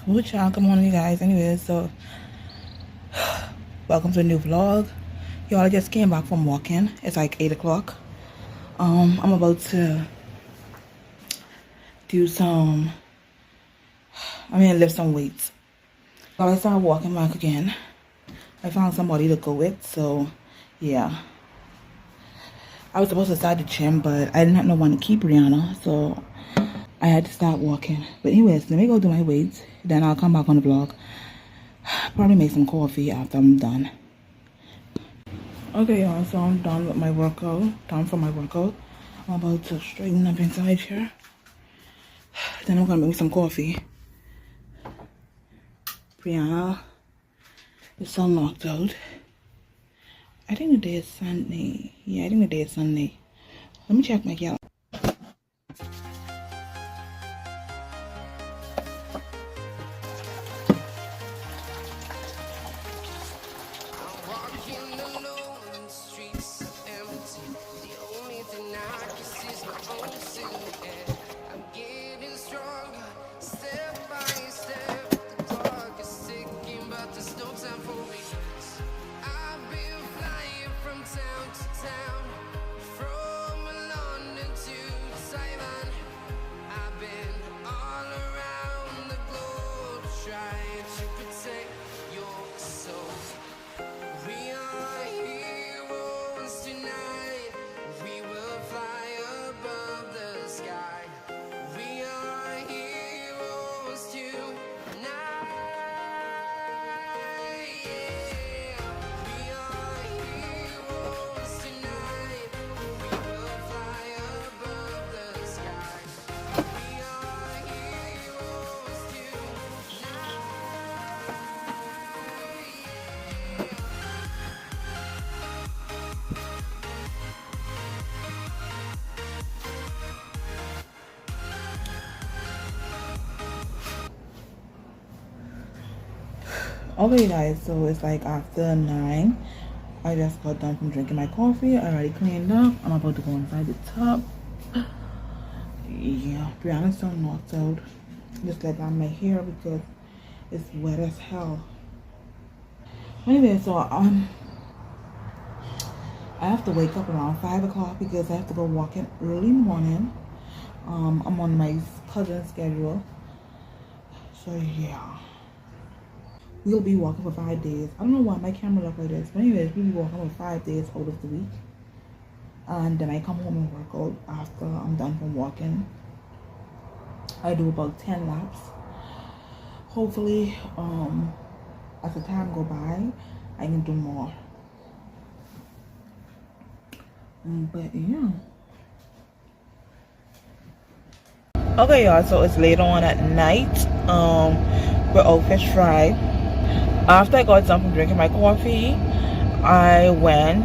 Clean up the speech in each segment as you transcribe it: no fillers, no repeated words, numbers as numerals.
Good job. Good morning, you guys. Anyway, so welcome to a new vlog. Y'all, I just came back from walking. It's like 8 o'clock. I'm about to do lift some weights. So I started walking back again. I found somebody to go with, so yeah. I was supposed to start the gym, but I did not know when to keep Brianna, so I had to start walking. But anyways, let me go do my weights. Then I'll come back on the vlog. Probably make some coffee after I'm done. Okay, y'all, so I'm done with my workout. Time for my workout. I'm about to straighten up inside here. Then I'm gonna make me some coffee. Brianna is so knocked out. I think the day is Sunday. Yeah, I think the day is Sunday. Let me check my calendar. Okay, guys, so it's like after 9. I just got done from drinking my coffee. I already cleaned up. I'm about to go inside the tub. Yeah, Brianna's so knocked out. Just let down my hair because it's wet as hell. Anyway, so I have to wake up around 5 o'clock because I have to go walking early morning. I'm on my cousin's schedule. So yeah. We'll be walking for 5 days. I don't know why my camera look like this, but anyways, we'll be walking for 5 days out of the week. And then I come home and work out after I'm done from walking. I do about 10 laps. Hopefully, as the time go by, I can do more. But yeah. Okay, y'all, so it's later on at night. We're out fish fry. After I got done from drinking my coffee, I went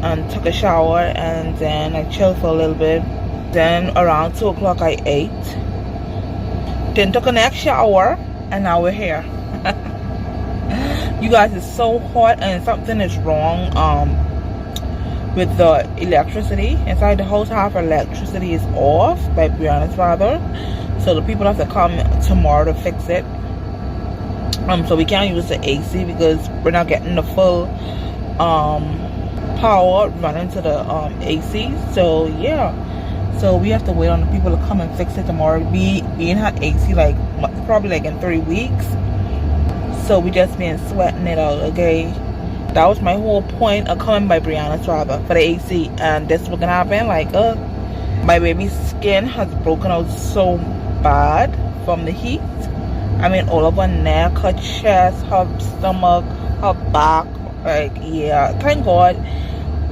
and took a shower and then I chilled for a little bit. Then around 2 o'clock I ate. Then took a next shower and now we're here. You guys, it's so hot and something is wrong with the electricity. Inside the house, half electricity is off by Brianna's father. So the people have to come tomorrow to fix it. So we can't use the AC because we're not getting the full power running to the AC. So yeah, so we have to wait on the people to come and fix it tomorrow. We ain't had AC like probably like in 3 weeks, so we just been sweating it out. Okay, that was my whole point of coming by Brianna's father for the AC, and this is what gonna happen. Like my baby's skin has broken out so bad from the heat. I mean, all of her neck, her chest, her stomach, her back. Like, yeah, thank God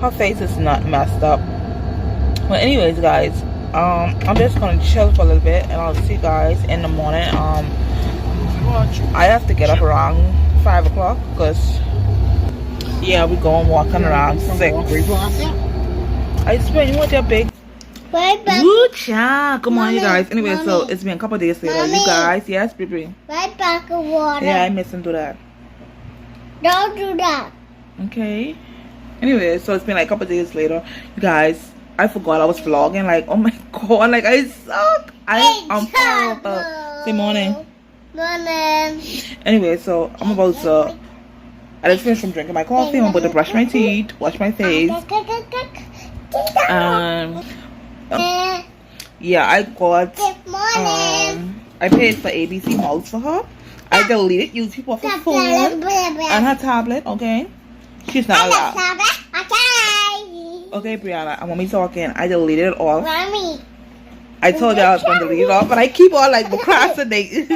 her face is not messed up. But anyways, guys, I'm just gonna chill for a little bit and I'll see you guys in the morning. I have to get up around 5 o'clock because yeah, we're going walking around 6. I swear, you want your big good job. Come on, you guys. Anyway, so it's been a couple days later. You guys, yes, baby. Right back of water. Yeah, I missed him do that. Don't do that. Okay. Anyway, so it's been like a couple days later. You guys, I forgot I was vlogging. Like, oh my god, like I suck. I'm horrible. Say morning. Morning. Anyway, so I just finished from drinking my coffee. I'm about to brush my teeth, wash my face. Yeah, I got Good morning. I paid for ABC Mouse for her. I deleted YouTube off her phone and her tablet. Okay, she's not allowed. Okay, Brianna, and when we talking, I deleted it off. Mommy. I told you I was gonna delete it off, but I keep on like procrastinating.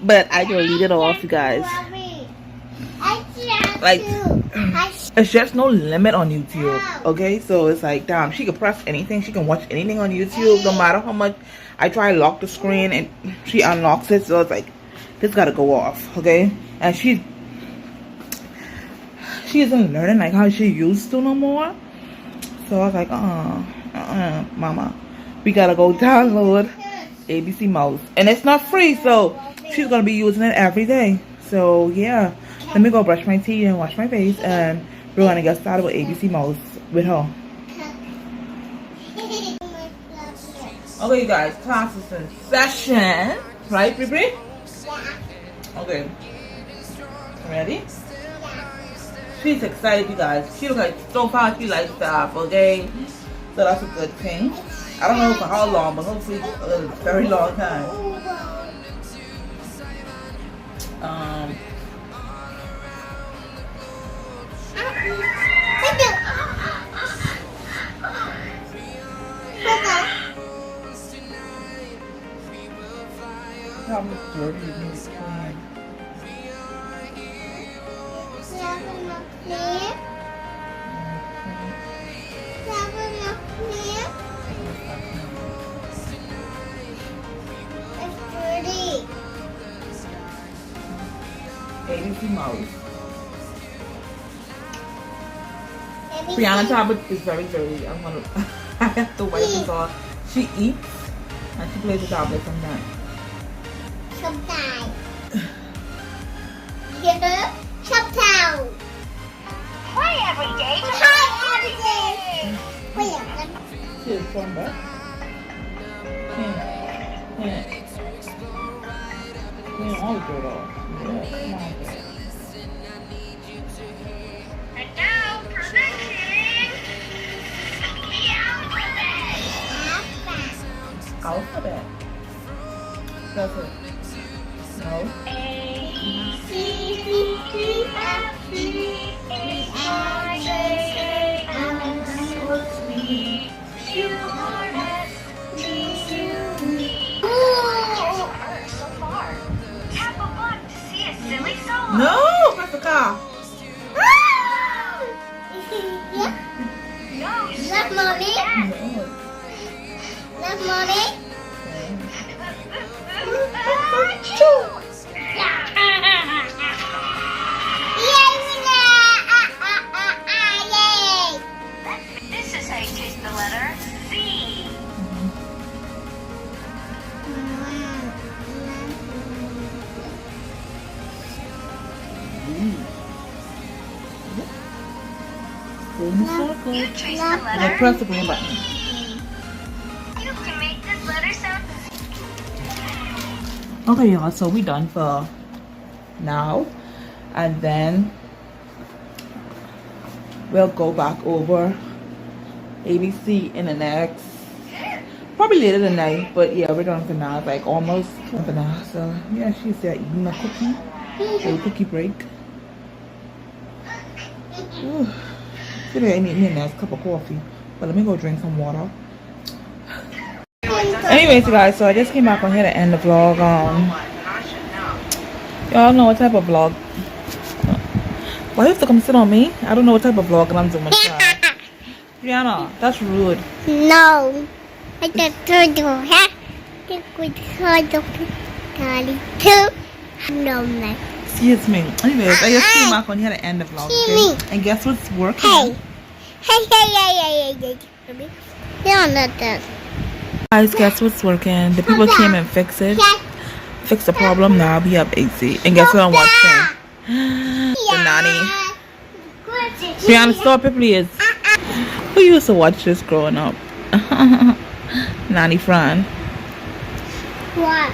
But I deleted it off, you guys. Like, it's just no limit on YouTube. Okay, so it's like, damn, she can press anything, she can watch anything on YouTube, no matter how much I try to lock the screen and she unlocks it. So it's like, this gotta go off, okay? And she isn't learning like how she used to no more. So I was like, mama, we gotta go download ABC Mouse, and it's not free, so she's gonna be using it every day. So yeah, let me go brush my teeth and wash my face, and we're gonna get started with ABC Mouse with her. Okay, you guys, class is in session, right, Bri? Okay, ready? She's excited, you guys. She looks like so far she likes stuff, okay? So that's a good thing. I don't know for how long, but hopefully a very long time. How much dirty you need to clean? ABC Mouse. Brianna tablet is very dirty. I'm gonna I have to wipe this off. She eats and she plays the tablet sometimes. Sometimes. Sometimes. Play every day. She is from back. All good off. Yeah, come on. And now presenting the alphabet. Alphabet. That's it. No. A, C, D, E, F, G, H, I, J, K, L, M, N, O, P, Q, R, S, T, U, V. So far. Tap a button to see a silly solo. No, press the car. No, Love mommy. Love mommy. This is how you taste the letter Z. Go in the circle. You taste the Yeah, letter. press the green button. You can make this letter sound. Okay, y'all, so we done for now, and then we'll go back over ABC in the next, probably later tonight, but yeah, we're done for now. It's like almost done for now. So yeah, she's there eating a cookie, a cookie break. Ooh. Today I need me a nice cup of coffee, but let me go drink some water. Anyways, guys, so I just came back on here to end the vlog. Y'all know what type of vlog. Why you have to come sit on me? I don't know what type of vlog I'm doing. Rihanna, that's rude. No. I just told you, huh? I could hold up Daddy too. No, man. Excuse me. Anyways, I just came back on here to end the vlog. Okay? And guess what's working? Hey. Hey. No, not that. Guys, guess what's working? The people came and fixed it. Fixed the problem. Now we have AC. And guess what I'm watching? The nanny. Brianna, stop it, please. Who used to watch this growing up? Nanny Fran. What?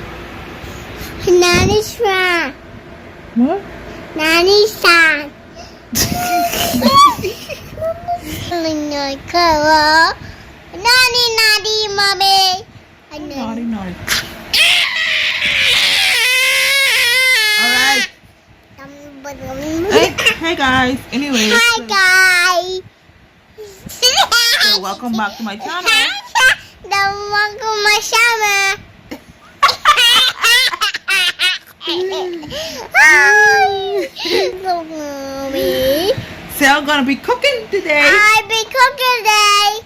Nanny What? Nanny-san. Nanny, mommy. Naughty, naughty. Alright. Hey guys. Anyway. Hi guys. So welcome back to my channel. Welcome my summer. Hi. Mommy. So I'm gonna be cooking today. I'll be cooking today.